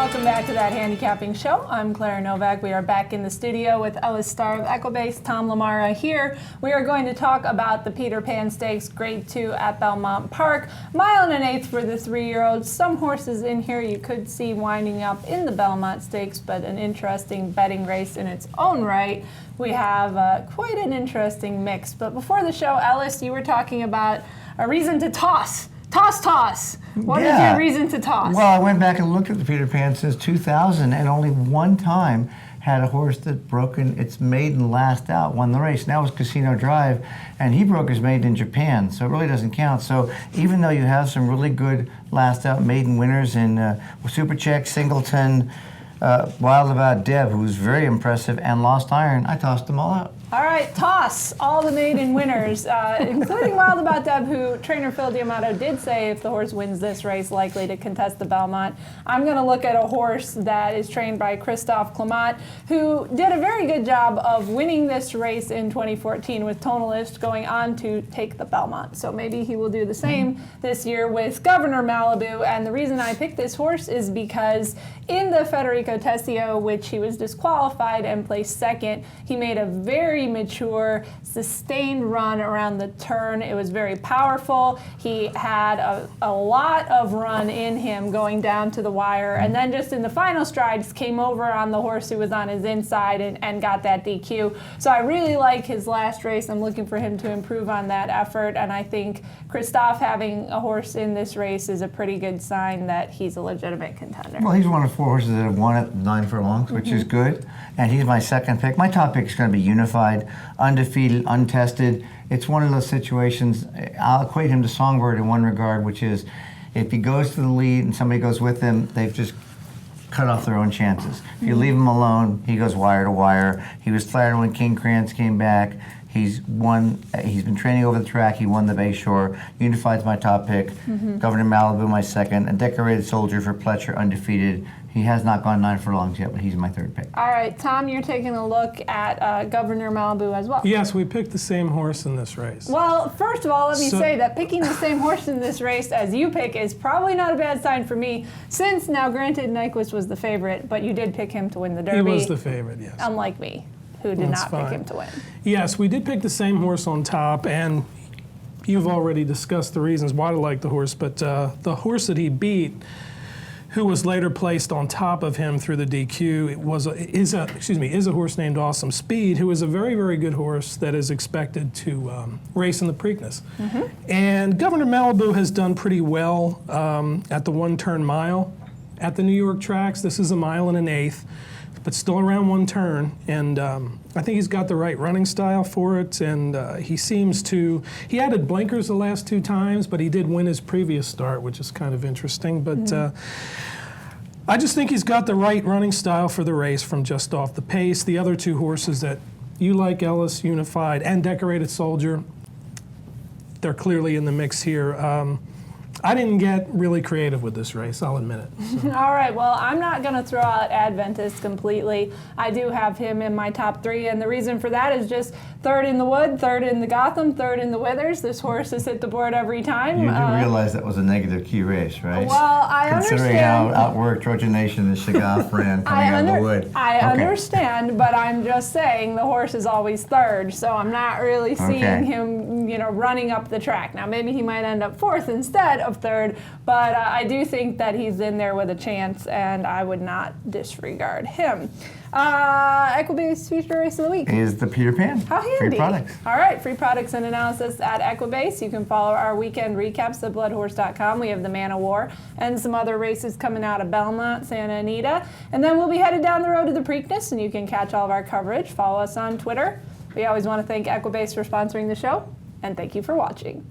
Welcome back to That Handicapping Show. I'm Clara Novak. We are back in the studio with Ellis Starr of Equibase, Tom Lamara here. We are going to talk about the Peter Pan Stakes Grade 2 at Belmont Park. Mile and an eighth for the 3-year-olds. Some horses in here you could see winding up in the Belmont Stakes, but an interesting betting race in its own right. We have quite an interesting mix. But before the show, Ellis, you were talking about a reason to toss. Toss. What is your reason to toss? Well, I went back and looked at the Peter Pan since 2000, and only one time had a horse that broken its maiden last out, won the race. And that was Casino Drive, and he broke his maiden in Japan, so it really doesn't count. So even though you have some really good last out maiden winners in Super Check, Singleton, Wild About Deb, who was very impressive, and Lost Iron, I tossed them all out. All right, toss all the maiden winners, including Wild About Deb, who trainer Phil D'Amato did say if the horse wins this race, likely to contest the Belmont. I'm going to look at a horse that is trained by Christophe Clement, who did a very good job of winning this race in 2014 with Tonalist going on to take the Belmont. So maybe he will do the same this year with Governor Malibu. And the reason I picked this horse is because in the Federico Tessio, which he was disqualified and placed second, he made a very mature, sustained run around the turn. It was very powerful. He had a lot of run in him going down to the wire, and then just in the final strides came over on the horse who was on his inside and got that DQ. So I really like his last race. I'm looking for him to improve on that effort, and I think Christophe having a horse in this race is a pretty good sign that he's a legitimate contender. Well, he's one of 4 horses that have won at 9 furlongs, which is good, and he's my second pick. My top pick is going to be Unified, undefeated, untested. It's one of those situations, I'll equate him to Songbird in one regard, which is if he goes to the lead and somebody goes with him, they've just cut off their own chances. If you leave him alone, he goes wire to wire. He was flattered when King Krantz came back. He's won. He's been training over the track. He won the Bayshore. Unified's my top pick. Governor Malibu, my second. A Decorated Soldier for Pletcher, undefeated. He has not gone 9 furlongs yet, but he's my third pick. All right, Tom, you're taking a look at Governor Malibu as well. Yes, we picked the same horse in this race. Well, first of all, let me say that picking the same horse in this race as you pick is probably not a bad sign for me, since now granted Nyquist was the favorite, but you did pick him to win the Derby. He was the favorite, yes. Unlike me, who did not pick him to win. Yes, we did pick the same horse on top, and you've already discussed the reasons why I like the horse, but the horse that he beat, who was later placed on top of him through the DQ, is a horse named Awesome Speed, who is a very, very good horse that is expected to race in the Preakness. And Governor Malibu has done pretty well at the one-turn mile at the New York tracks. This is a mile and an eighth, but still around one turn. And I think he's got the right running style for it, and he seems to, he added blinkers the last 2 times, but he did win his previous start, which is kind of interesting. But I just think he's got the right running style for the race from just off the pace. The other 2 horses that you like, Ellis, Unified, and Decorated Soldier, they're clearly in the mix here. I didn't get really creative with this race, I'll admit it. So. All right, well, I'm not going to throw out Adventist completely. I do have him in my top 3, and the reason for that is just 3rd in the Wood, 3rd in the Gotham, 3rd in the Withers. This horse has hit the board every time. You do realize that was a negative key race, right? Well, I Considering understand. how outworked Trojan Nation and Shagaf ran coming out of the Wood. I understand, but I'm just saying the horse is always 3rd, so I'm not really seeing him, running up the track. Now, maybe he might end up 4th instead of 3rd, but I do think that he's in there with a chance, and I would not disregard him. Equibase feature race of the week is the Peter Pan. How handy. Free products. All right, free products and analysis at Equibase. You can follow our weekend recaps at bloodhorse.com. We have the Man of War and some other races coming out of Belmont, Santa Anita. And then we'll be headed down the road to the Preakness, and you can catch all of our coverage. Follow us on Twitter. We always want to thank Equibase for sponsoring the show, and thank you for watching.